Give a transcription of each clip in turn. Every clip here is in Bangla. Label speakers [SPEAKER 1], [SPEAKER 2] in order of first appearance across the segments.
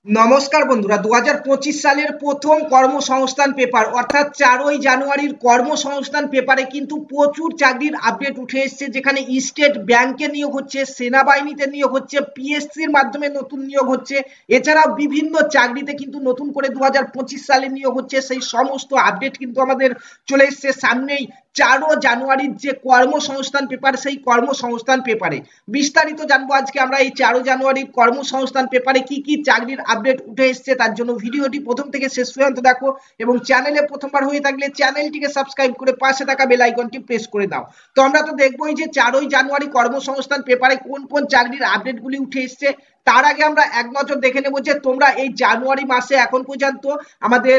[SPEAKER 1] নমস্কার বন্ধুরা, 2025 সালের প্রথম কর্মসংস্থান পেপার অর্থাৎ 4ই জানুয়ারির কর্মসংস্থান পেপারে কিন্তু প্রচুর চাকরির আপডেট উঠে এসেছে। যেখানে স্টেট ব্যাংকে নিয়োগ হচ্ছে, সেনাবাহিনীতে নিয়োগ হচ্ছে, পিএসসির মাধ্যমে নতুন নিয়োগ হচ্ছে, এছাড়াও বিভিন্ন চাকরিতে কিন্তু নতুন করে 2025 সালে নিয়োগ হচ্ছে। সেই সমস্ত আপডেট কিন্তু আমাদের চলে এসছে সামনেই। 4 জানুয়ারির যে কর্মসংস্থান পেপার, সেই কর্মসংস্থান পেপারে বিস্তারিত জানবো আজকে আমরা। এই 4 জানুয়ারির কর্মসংস্থান পেপারে কি কি চাকরির আপডেট উঠে এসছে তার জন্য ভিডিওটি প্রথম থেকে শেষ পর্যন্ত দেখো, এবং চ্যানেলে প্রথমবার হয়ে থাকলে চ্যানেলটিকে সাবস্ক্রাইব করে পাশে থাকা বেল আইকনটি প্রেস করে দাও। তো আমরা তো দেখবোই যে 4 জানুয়ারি কর্মসংস্থান পেপারে কোন কোন চাকরির আপডেটগুলি উঠে এসছে। তার আগে আমরা এক নজর দেখে নেব যে তোমরা এই জানুয়ারি মাসে এখন পর্যন্ত আমাদের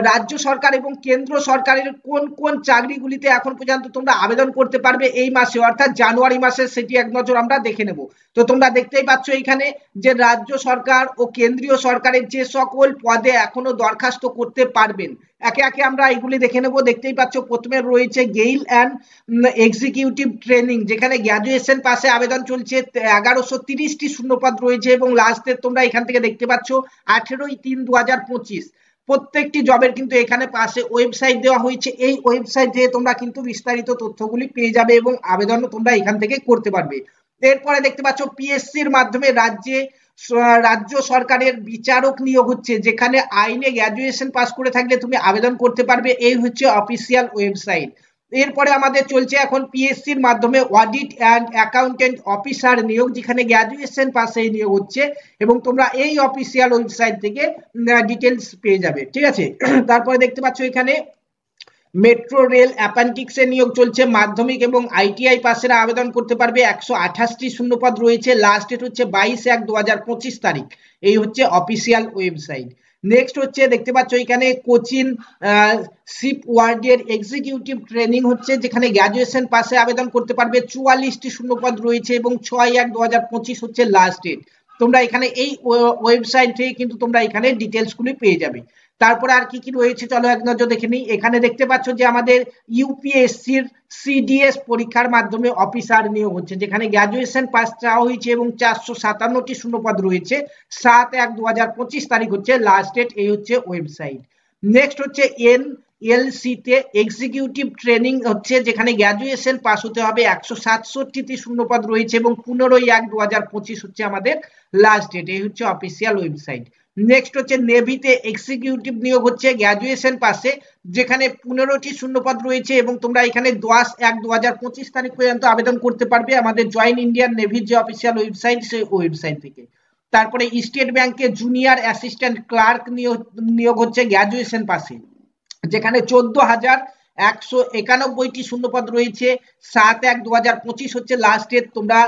[SPEAKER 1] রাজ্য সরকার এবং কেন্দ্র সরকারের কোন কোন চাকরিগুলিতে এখন পর্যন্ত তোমরা আবেদন করতে পারবে এই মাসে, অর্থাৎ জানুয়ারি মাসে, সেটি এক নজর আমরা দেখে নেব। তো তোমরা দেখতেই পাচ্ছ এখানে যে রাজ্য সরকার ও কেন্দ্রীয় সরকারের যে সকল পদে এখনো দরখাস্ত করতে পারবেন, একে একে আমরা এগুলি দেখে নেব। দেখতেই পাচ্ছ প্রথমে রয়েছে গেইল অ্যান্ড এক্সিকিউটিভ ট্রেনিং, যেখানে গ্র্যাজুয়েশন পাশে আবেদন চলছে। 1130টি শূন্যপদ রয়েছে এবং লাস্টের তোমরা এখান থেকে দেখতে পাচ্ছ 18/3/2025। প্রত্যেকটি জবের কিন্তু এখানে পাশে ওয়েবসাইট দেওয়া হয়েছে। এই ওয়েবসাইট থেকে তোমরা কিন্তু বিস্তারিত তথ্যগুলি পেয়ে যাবে এবং আবেদনও তোমরা এখান থেকে করতে পারবে। এরপরে দেখতে পাচ্ছ পিএসসির মাধ্যমে রাজ্য সরকারের বিচারক নিয়োগ হচ্ছে, যেখানে আইনে গ্র্যাজুয়েশন পাস করে থাকলে তুমি আবেদন করতে পারবে। এই হচ্ছে অফিসিয়াল ওয়েবসাইট। এরপরে আমাদের চলছে এখন পিএসসির মাধ্যমে অডিট অ্যান্ড অ্যাকাউন্টেন্ট অফিসার নিয়োগ, যেখানে গ্র্যাজুয়েশন পাসে নিয়োগ হচ্ছে এবং তোমরা এই অফিসিয়াল ওয়েবসাইট থেকে ডিটেলস পেয়ে যাবে। ঠিক আছে, তারপরে দেখতে পাচ্ছ এখানে মেট্রো রেল অ্যাপেন্ডিক্সে নিয়োগ চলছে। মাধ্যমিক এবং আইটিআই পাশেরা আবেদন করতে পারবে। 128টি শূন্যপদ রয়েছে। লাস্ট ডেট হচ্ছে 22/1/2025 তারিখ। এই হচ্ছে অফিসিয়াল ওয়েবসাইট। নেক্সট হচ্ছে দেখতে পাচ্ছ এখানে কোচিন শিপ ওয়ার্ডের এক্সিকিউটিভ ট্রেনিং হচ্ছে, যেখানে গ্র্যাজুয়েশন পাশে আবেদন করতে পারবে। 44টি শূন্যপদ রয়েছে এবং 6/1/2025 হচ্ছে লাস্ট ডেট। তোমরা এখানে এই ওয়েবসাইট থেকে কিন্তু তোমরা এখানে ডিটেলস গুলি পেয়ে যাবে। তারপরে আর কি কি রয়েছে চলো এক নজর দেখে নিই। এখানে দেখতে পাচ্ছ যে আমাদের ইউপিএসসির সিডিএস পরীক্ষার মাধ্যমে অফিসার নিয়োগ হচ্ছে, যেখানে গ্র্যাজুয়েশন পাস চাওয়া হয়েছে এবং 457টি শূন্যপদ রয়েছে। 7/1/2025 তারিখ হচ্ছে লাস্ট ডেট। এই হচ্ছে ওয়েবসাইট। নেক্সট হচ্ছে এনএলসি তে এক্সিকিউটিভ ট্রেনিং হচ্ছে, যেখানে গ্র্যাজুয়েশন পাস হতে হবে। 167টি শূন্যপদ রয়েছে এবং 15/1/2025 হচ্ছে আমাদের লাস্ট ডেট। এই হচ্ছে অফিসিয়াল ওয়েবসাইট। নেক্সট হচ্ছে নেভিতে এক্সিকিউটিভ নিয়োগ হচ্ছে গ্র্যাজুয়েশন পাশে, যেখানে 15টি শূন্যপদ রয়েছে এবং তোমরা এখানে 10/1/2025 তারিখ পর্যন্ত আবেদন করতে পারবে আমাদের জয়েন ইন্ডিয়ান নেভির যে অফিসিয়াল ওয়েবসাইট, সেই ওয়েবসাইট থেকে। তারপরে স্টেট ব্যাংকে জুনিয়র অ্যাসিস্ট্যান্ট ক্লার্ক নিয়োগ হচ্ছে গ্র্যাজুয়েশন পাশে, যেখানে 14,191টি শূন্যপদ রয়েছে। 7/1/2025 হচ্ছে লাস্ট ডেট। তোমরা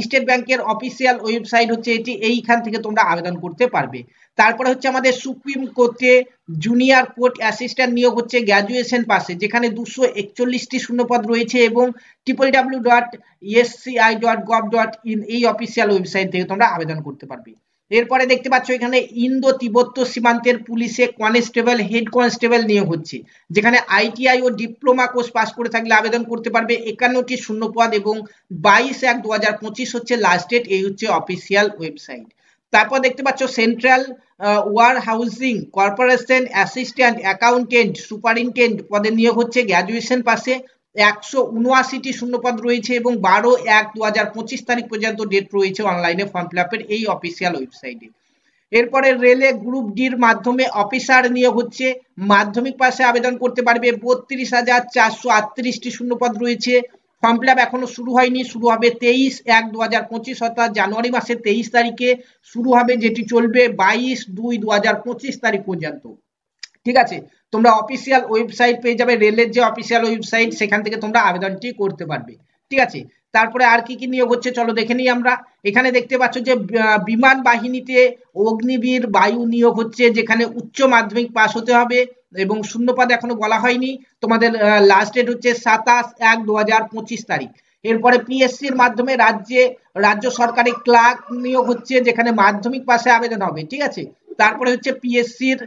[SPEAKER 1] স্টেট ব্যাংকের অফিসিয়াল ওয়েবসাইট হচ্ছে এটি, এইখান থেকে তোমরা আবেদন করতে পারবে। তারপরে হচ্ছে আমাদের সুপ্রিম কোর্টে জুনিয়র কোর্ট অ্যাসিস্ট্যান্ট নিয়োগ হচ্ছে গ্র্যাজুয়েশন পাশে, যেখানে 241টি শূন্যপদ রয়েছে এবং www.sci.gov.in এই অফিসিয়াল ওয়েবসাইট থেকে তোমরা আবেদন করতে পারবে। এরপরে দেখতে পাচ্ছ এখানে ইন্দো তিব্বত সীমান্তের পুলিশে কনস্টেবল হেড কনস্টেবল নিয়োগ হচ্ছে, যেখানে আইটিআই ও ডিপ্লোমা কোর্স পাস করে থাকলে আবেদন করতে পারবে। 51টি শূন্যপদ এবং 22/1/2025 হচ্ছে লাস্ট ডেট। এই হচ্ছে অফিসিয়াল ওয়েবসাইট। তারপর দেখতে পাচ্ছ central warehousing corporation assistant accountant superintendent পদে নিয়োগ হচ্ছে গ্র্যাজুয়েশন পাশে। 179টি শূন্যপদ রয়েছে এবং 12/1/2025 তারিখ পর্যন্ত ডেট রয়েছে অনলাইনে ফর্ম ফিল আপের এই অফিসিয়াল ওয়েবসাইটে। এরপরে রেলে গ্রুপ ডির মাধ্যমে অফিসার নিয়োগ হচ্ছে। মাধ্যমিক পাশে আবেদন করতে পারবে। 32,438টি শূন্যপদ রয়েছে। ফর্ম ফিল আপ এখনো শুরু হয়নি, শুরু হবে 23/1/2025 অর্থাৎ জানুয়ারি মাসের 23 তারিখে শুরু হবে, যেটি চলবে 22/2/2025 তারিখ পর্যন্ত। ঠিক আছে, তোমরা অফিসিয়াল ওয়েবসাইট পেয়ে যাবে, রেলের যে অফিসিয়াল ওয়েবসাইট, সেখান থেকে তোমরা আবেদনটি করতে পারবে। ঠিক আছে, তারপরে আর কি কি নিয়োগ হচ্ছে চলো দেখে নিই আমরা। এখানে দেখতে পাচ্ছ যে বিমান বাহিনীতে অগ্নিবীর বায়ু নিয়োগ হচ্ছে, যেখানে উচ্চ মাধ্যমিক পাস হতে হবে এবং শূন্যপদ এখনো বলা হয়নি। তোমাদের লাস্ট ডেট হচ্ছে 27/1/2025 তারিখ। এরপরে পিএসসির মাধ্যমে রাজ্য সরকারি ক্লার্ক নিয়োগ হচ্ছে, যেখানে মাধ্যমিক পাশে আবেদন হবে। ঠিক আছে, তারপরে হচ্ছে পিএসসির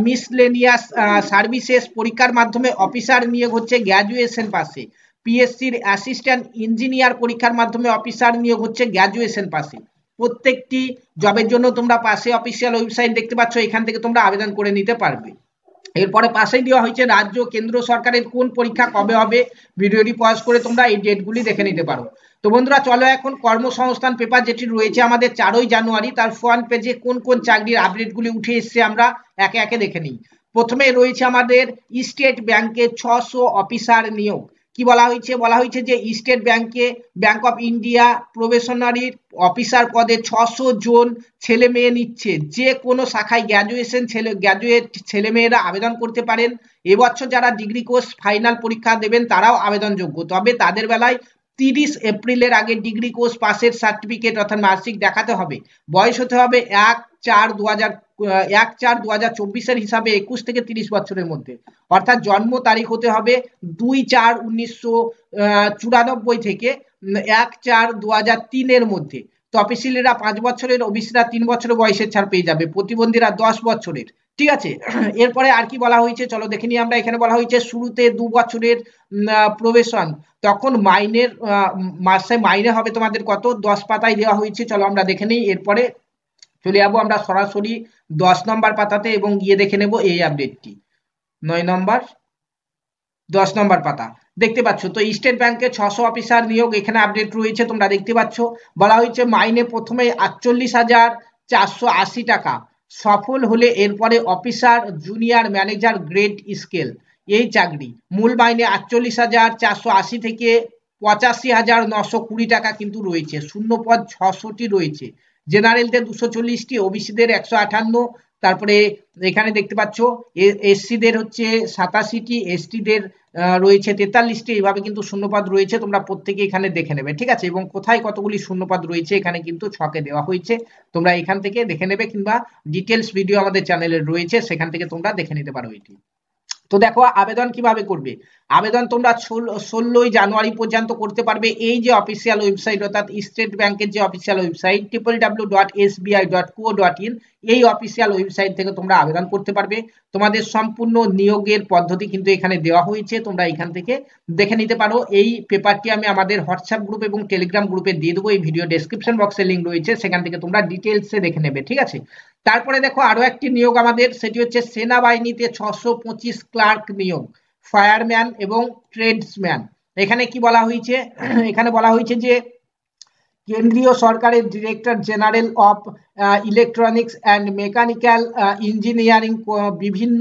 [SPEAKER 1] মিসলেনিয়াস সার্ভিসেস পরীক্ষার মাধ্যমে অফিসার নিয়োগ হচ্ছে গ্র্যাজুয়েশন পাশে। পিএসসির অ্যাসিস্ট্যান্ট ইঞ্জিনিয়ার পরীক্ষার মাধ্যমে অফিসার নিয়োগ হচ্ছে গ্র্যাজুয়েশন পাশে। প্রত্যেকটি জবের জন্য তোমরা পাশে অফিসিয়াল ওয়েবসাইট দেখতে পাচ্ছ, এখান থেকে তোমরা আবেদন করে নিতে পারবে। এরপরে পাশেই দেওয়া হয়েছে রাজ্য কেন্দ্র সরকারের কোন পরীক্ষা কবে হবে, ভিডিওটি পজ করে তোমরা এই ডেটগুলি দেখে নিতে পারো। তো বন্ধুরা চলো এখন কর্মসংস্থান পেপার যেটি রয়েছে আমাদের 4ই জানুয়ারি, তার ফ্রন্ট পেজে কোন কোন চাকরির আপডেটগুলি উঠে এসছে আমরা একে একে দেখে নিই। প্রথমে রয়েছে আমাদের স্টেট ব্যাংকে 600 অফিসার নিয়োগ। কি বলা হয়েছে যে স্টেট ব্যাংকে, bank of India probationary officer পদে 600 জন ছেলে মেয়ে নিচ্ছে। যে কোনো শাখায় গ্র্যাজুয়েট ছেলে মেয়েরা আবেদন করতে পারেন। এবছর যারা ডিগ্রি কোর্স ফাইনাল পরীক্ষা দেবেন তারাও আবেদনযোগ্য, তবে তাদের বেলায় 30 এপ্রিলের আগে ডিগ্রি কোর্স পাসের সার্টিফিকেট অর্থাৎ মার্কশিট দেখাতে হবে। বয়স হতে হবে 1/4/2024 হিসাবে 21 থেকে 30 বছরের মধ্যে, অর্থাৎ জন্ম তারিখ হতে হবে 2/4/1994 থেকে 1/4/2003 মধ্যে। তফসিলিরা 5 বছরের, ওবিসিরা 3 বছরের বয়সের ছাড় পেয়ে যাবে, প্রতিবন্ধীরা 10 বছরের। ঠিক আছে, এরপরে আর কি বলা হয়েছে চলো দেখে নিই আমরা। এখানে বলা হয়েছে শুরুতে 2 বছরের প্রবেশন, তখন মাসে মাইনে হবে তোমাদের কত, 10 পাতায় দেওয়া হয়েছে। চলো আমরা দেখে নিই। এরপরে চলে যাবো আমরা সরাসরি 10 নম্বর পাতাতে এবং গিয়ে দেখে নেব এই আপডেটটি। 9 নম্বর 10 নম্বর পাতা দেখতে পাচ্ছ। তো স্টেট ব্যাংকে 600 অফিসার নিয়োগ এখানে আপডেট রয়েছে, তোমরা দেখতে পাচ্ছ। বলা হয়েছে মাইনে প্রথমে 48,480 টাকা, সফল হলে এরপরে officer, junior, manager, grade scale এই চাকরি। মূল মাইনে 48,480 থেকে 85,920 টাকা কিন্তু রয়েছে। শূন্য পদ 600টি রয়েছে। জেনারেলদের 240টি, ওবিসিদের 158, তারপরে এখানে দেখতে পাচ্ছ এসসিদের হচ্ছে 87টি, এসটিদের রয়েছে 43টি। এইভাবে কিন্তু শূন্যপদ রয়েছে, তোমরা প্রত্যেকে এখানে দেখে নেবে। ঠিক আছে, এবং কোথায় কতগুলি শূন্যপদ রয়েছে এখানে কিন্তু ছকে দেওয়া হয়েছে, তোমরা এখান থেকে দেখে নেবে, কিংবা ডিটেলস ভিডিও আমাদের চ্যানেলে রয়েছে, সেখান থেকে তোমরা দেখে নিতে পারো এটি। তো দেখো আবেদন কিভাবে করবে। আবেদন তোমরা 16ই জানুয়ারি পর্যন্ত করতে পারবে। এই যে অফিসিয়াল ওয়েবসাইট অর্থাৎ স্টেট ব্যাংকের যে অফিসিয়াল ওয়েবসাইট www.sbi.co.in, এই অফিসিয়াল ওয়েবসাইট থেকে তোমরা আবেদন করতে পারবে। তোমাদের সম্পূর্ণ নিয়োগের পদ্ধতি কিন্তু এখানে দেওয়া হয়েছে, তোমরা এখান থেকে দেখে নিতে পারো। এই পেপারটি আমি আমাদের হোয়াটসঅ্যাপ গ্রুপ এবং টেলিগ্রাম গ্রুপে দিয়ে দেবো, এই ভিডিও ডেসক্রিপশন বক্সে লিঙ্ক রয়েছে, সেখান থেকে তোমরা ডিটেলসে দেখে নেবে। ঠিক আছে, তারপরে দেখো আরো একটি নিয়োগ আমাদের, সেটি হচ্ছে সেনাবাহিনীতে 625 ক্লার্ক নিয়োগ, ফায়ারম্যান এবং ট্রেডসম্যান। এখানে কি বলা হয়েছে, এখানে বলা হয়েছে যে কেন্দ্রীয় সরকারের director general of electronics and mechanical engineering বিভিন্ন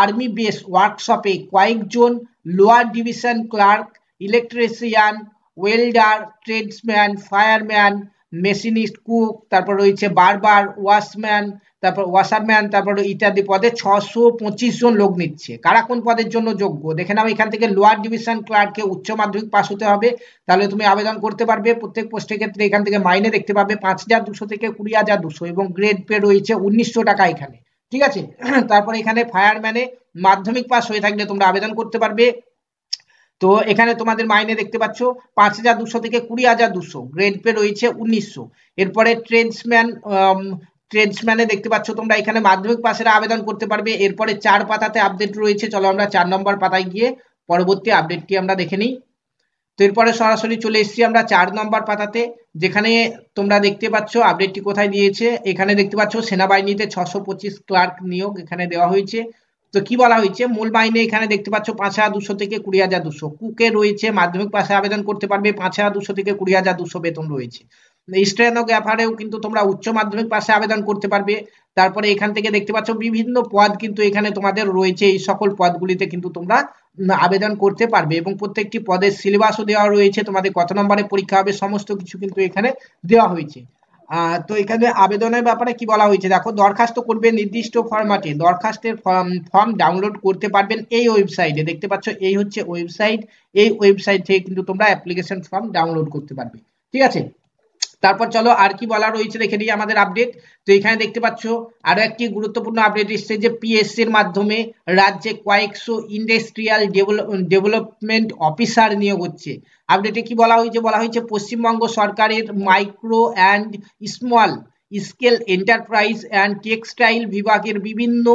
[SPEAKER 1] আর্মি বেস ওয়ার্কশপে কয়েকজন lower division clerk, electrician, welder, tradesman, fireman, machinist, cook, তারপর রয়েছে বারবার, ওয়াশারম্যান, তারপর ইত্যাদি পদে 625 জন লোক নিচ্ছে। কারা কোন পদের জন্য যোগ্য দেখে নাও। এখান থেকে লোয়ার ডিভিশন ক্লার্কে উচ্চ মাধ্যমিক পাস হতে হবে, তাহলে তুমি আবেদন করতে পারবে। প্রত্যেক পোস্টের ক্ষেত্রে এখান থেকে মাইনে দেখতে পাবে 5,200 থেকে 20,200 এবং গ্রেড পে রয়েছে 1900 টাকা এখানে। ঠিক আছে, তারপর এখানে ফায়ারম্যানে মাধ্যমিক পাস হয়ে থাকলে তোমরা আবেদন করতে পারবে। তো এখানে তোমাদের মাইনে দেখতে পাচ্ছ 5,200 থেকে 20,200, গ্রেড পে রয়েছে 1900। এরপরে ট্রেডসম্যানে দেখতে পাচ্ছ তোমরা এখানে মাধ্যমিক পাশের আবেদন করতে পারবে। এরপরে 4 পাতাতে আপডেট রয়েছে, চলো আমরা 4 নম্বর পাতায় গিয়ে পরবর্তী আপডেটটি আমরা দেখে নিই। তো এরপরে সরাসরি চলে এসেছি আমরা 4 নম্বর পাতাতে, যেখানে তোমরা দেখতে পাচ্ছ আপডেটটি কোথায় দিয়েছে। এখানে দেখতে পাচ্ছ সেনাবাহিনীতে 625 ক্লার্ক নিয়োগ এখানে দেওয়া হয়েছে। তো কি বলা হয়েছে, মূল মাইনে এখানে দেখতে পাচ্ছ 5,200 থেকে 20,200। কুকে রয়েছে মাধ্যমিক পাশে আবেদন করতে পারবে, 5,200 থেকে 20,200 বেতন রয়েছে। স্টেনোগ্রাফারেও কিন্তু তোমরা উচ্চ মাধ্যমিক পাশে আবেদন করতে পারবে। তারপরে এখান থেকে দেখতে পাচ্ছ বিভিন্ন পদ কিন্তু এখানে তোমাদের রয়েছে, এই সকল পদগুলিতে কিন্তু তোমরা আবেদন করতে পারবে এবং প্রত্যেকটি পদের সিলেবাসও দেওয়া রয়েছে, তোমাদের কত নম্বরে পরীক্ষা হবে সমস্ত কিছু কিন্তু এখানে দেওয়া হয়েছে। তো এখানে আবেদনের ব্যাপারে কি বলা হয়েছে দেখো, দরখাস্ত করবে নির্দিষ্ট ফরম্যাটে, দরখাস্তের ফর্ম ডাউনলোড করতে পারবেন এই ওয়েবসাইটে। দেখতে পাচ্ছ এই হচ্ছে ওয়েবসাইট, এই ওয়েবসাইট থেকে কিন্তু তোমরা অ্যাপ্লিকেশন ফর্ম ডাউনলোড করতে পারবে। ঠিক আছে, তারপর চলো আর কি বলা রয়েছে দেখে নিই আমাদের আপডেট। তো এখানে দেখতে পাচ্ছ আরো একটি গুরুত্বপূর্ণ আপডেট এসেছে যে পিএসসির মাধ্যমে রাজ্যে কয়েকশো ইন্ডাস্ট্রিয়াল ডেভেলপমেন্ট অফিসার নিয়োগ হচ্ছে। আপডেটে কি বলা হয়েছে পশ্চিমবঙ্গ সরকারের micro and small scale enterprise and textile বিভাগের বিভিন্ন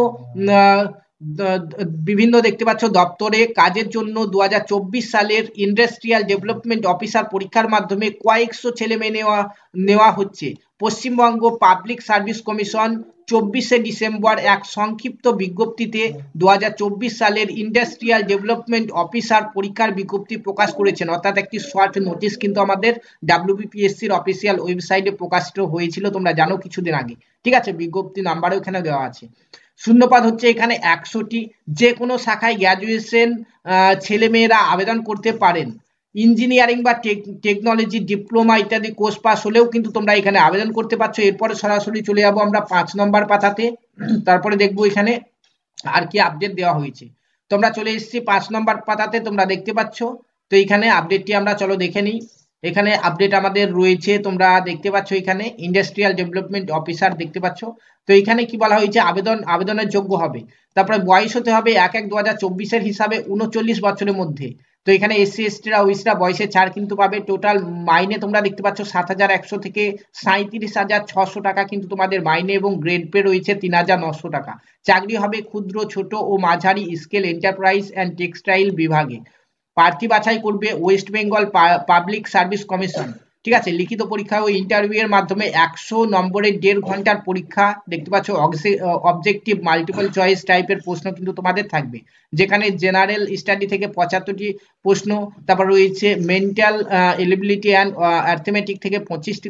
[SPEAKER 1] বিভিন্ন দেখতে পাচ্ছ দপ্তরে কাজের জন্য 2024 সালের ইন্ডাস্ট্রিয়াল ডেভেলপমেন্ট অফিসার পরীক্ষার মাধ্যমে কয়েকশো ছেলে মেয়ে নেওয়া হচ্ছে। পশ্চিমবঙ্গ পাবলিক সার্ভিস কমিশন 24শে ডিসেম্বর এক সংক্ষিপ্ত বিজ্ঞপ্তিতে 2024 সালের ইন্ডাস্ট্রিয়াল ডেভেলপমেন্ট অফিসার পরীক্ষার বিজ্ঞপ্তি প্রকাশ করেছেন। অর্থাৎ একটি শর্ট নোটিশ কিন্তু আমাদের ডাব্লিউবিপিএসসির অফিসিয়াল ওয়েবসাইটে প্রকাশিত হয়েছিল, তোমরা জানো কিছুদিন আগে। ঠিক আছে, বিজ্ঞপ্তি নাম্বারও এখানে দেওয়া আছে। শূন্যপদ হচ্ছে এখানে 100টি। যে কোনো শাখায় গ্র্যাজুয়েশন ছেলেমেয়েরা আবেদন করতে পারেন। ইঞ্জিনিয়ারিং বা টেকনোলজি ডিপ্লোমা ইত্যাদি কোর্স পাস হলেও কিন্তু তোমরা এখানে আবেদন করতে পারছো। এরপরে সরাসরি চলে যাবো আমরা 5 নম্বর পাতাতে। তারপরে দেখবো এখানে আর কি আপডেট দেওয়া হয়েছে। তোমরা চলে এসেছি 5 নম্বর পাতাতে, তোমরা দেখতে পাচ্ছ। তো এখানে আপডেটটি আমরা চলো দেখে নিই। এখানে আপডেট আমাদের রয়েছে, তোমরা দেখতে পাচ্ছ এখানে ইন্ডাস্ট্রিয়াল ডেভেলপমেন্ট অফিসার দেখতে পাচ্ছ। তো এখানে কি বলা হয়েছে, আবেদনের যোগ্য হবে। তারপরে বয়স হতে হবে 1/1/2024 হিসাবে 39 বছরের মধ্যে। তো এখানে এসসি এসটিরা ওবিসিরা বয়সের ছাড় কিন্তু পাবে। টোটাল মাইনে তোমরা দেখতে পাচ্ছ 7,100 থেকে 37,600 টাকা কিন্তু তোমাদের মাইনে, এবং গ্রেড পে রয়েছে 3,900 টাকা। চাকরি হবে ক্ষুদ্র, ছোট ও মাঝারি স্কেল এন্টারপ্রাইজ অ্যান্ড টেক্সটাইল বিভাগে। প্রার্থী বাছাই করবে West Bengal public service commission. ঠিক আছে, লিখিত পরীক্ষা ও ইন্টারভিউ এর মাধ্যমে 100 নম্বরের 1.5 ঘন্টার পরীক্ষা দেখতে পাচ্ছ। অবজেক্টিভ মাল্টিপল চয়েস টাইপের প্রশ্ন কিন্তু তোমাদের থাকবে, যেখানে জেনারেল স্টাডি থেকে 75টি প্রশ্ন, তারপর রয়েছে মেন্টাল এলিবিলিটি অ্যান্ড অ্যারিথমেটিক থেকে 25টি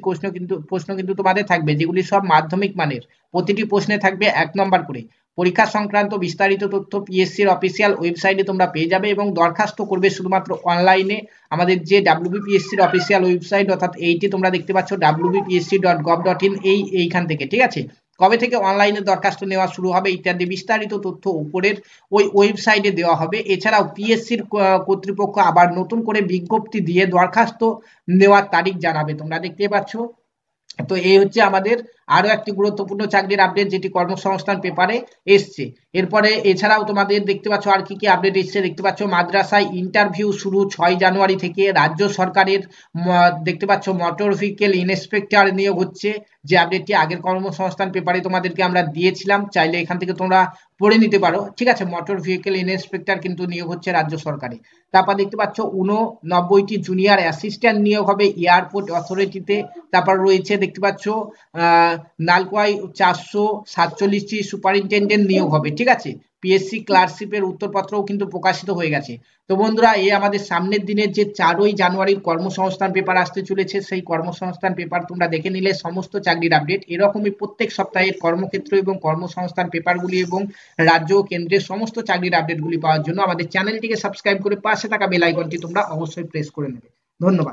[SPEAKER 1] প্রশ্ন কিন্তু তোমাদের থাকবে, যেগুলি সব মাধ্যমিক মানের। প্রতিটি প্রশ্নে থাকবে 1 নম্বর করে। পরীক্ষা সংক্রান্ত বিস্তারিত তথ্য পিএসসির অফিসিয়াল ওয়েবসাইটে তোমরা পেয়ে যাবে, এবং দরখাস্ত করবে শুধুমাত্র অনলাইনে। আমাদের যে ডাব্লিউবিপিএসসির অফিসিয়াল ওয়েবসাইট, অর্থাৎ এইটি তোমরা দেখতে পাচ্ছ wbpsc.gov.in, এইখান থেকে। ঠিক আছে, কবে থেকে অনলাইনে দরখাস্ত নেওয়া শুরু হবে ইত্যাদি বিস্তারিত তথ্য উপরের ওই ওয়েবসাইটে দেওয়া হবে। এছাড়াও পিএসসির কর্তৃপক্ষ আবার নতুন করে বিজ্ঞপ্তি দিয়ে দরখাস্ত নেওয়ার তারিখ জানাবে, তোমরা দেখতে পাচ্ছ। তো এই হচ্ছে আমাদের আরো একটি গুরুত্বপূর্ণ চাকরির আপডেট, যেটি কর্মসংস্থান পেপারে এসছে। এরপরে এছাড়াও তোমাদের দেখতে পাচ্ছ আর কি কি আপডেট এসছে। দেখতে পাচ্ছ মাদ্রাসায় ইন্টারভিউ শুরু 6 জানুয়ারি থেকে। রাজ্য সরকারের দেখতে পাচ্ছ মোটর ভেহিকেল ইন্সপেক্টর নিয়োগ হচ্ছে, যে আপডেটটি আগের কর্মসংস্থান পেপারে তোমাদেরকে আমরা দিয়েছিলাম, চাইলে এখান থেকে তোমরা পড়ে নিতে পারো। ঠিক আছে, মোটর ভেহিকেল ইন্সপেক্টর কিন্তু নিয়োগ হচ্ছে রাজ্য সরকারে। তারপর দেখতে পাচ্ছ 89টি জুনিয়র অ্যাসিস্ট্যান্ট নিয়োগ হবে এয়ারপোর্ট অথরিটিতে। তারপর রয়েছে দেখতে পাচ্ছ নালকোয়ায় 447টি সুপারিনটেন্ডেন্ট নিয়োগ হবে। ঠিক আছে, পিএসসি ক্লার্কশিপের উত্তরপত্রও কিন্তু প্রকাশিত হয়ে গেছে। তো বন্ধুরা, এই আমাদের সামনের দিনের যে 4ই জানুয়ারির কর্মসংস্থান পেপার আসতে চলেছে, সেই কর্মসংস্থান পেপার তোমরা দেখে নিলে সমস্ত চাকরির আপডেট। এরকমই প্রত্যেক সপ্তাহের কর্মক্ষেত্র এবং কর্মসংস্থান পেপারগুলি এবং রাজ্য ও কেন্দ্রের সমস্ত চাকরির আপডেটগুলি পাওয়ার জন্য আমাদের চ্যানেলটিকে সাবস্ক্রাইব করে পাশে থাকা বেল আইকনটি তোমরা অবশ্যই প্রেস করে নেবে। ধন্যবাদ।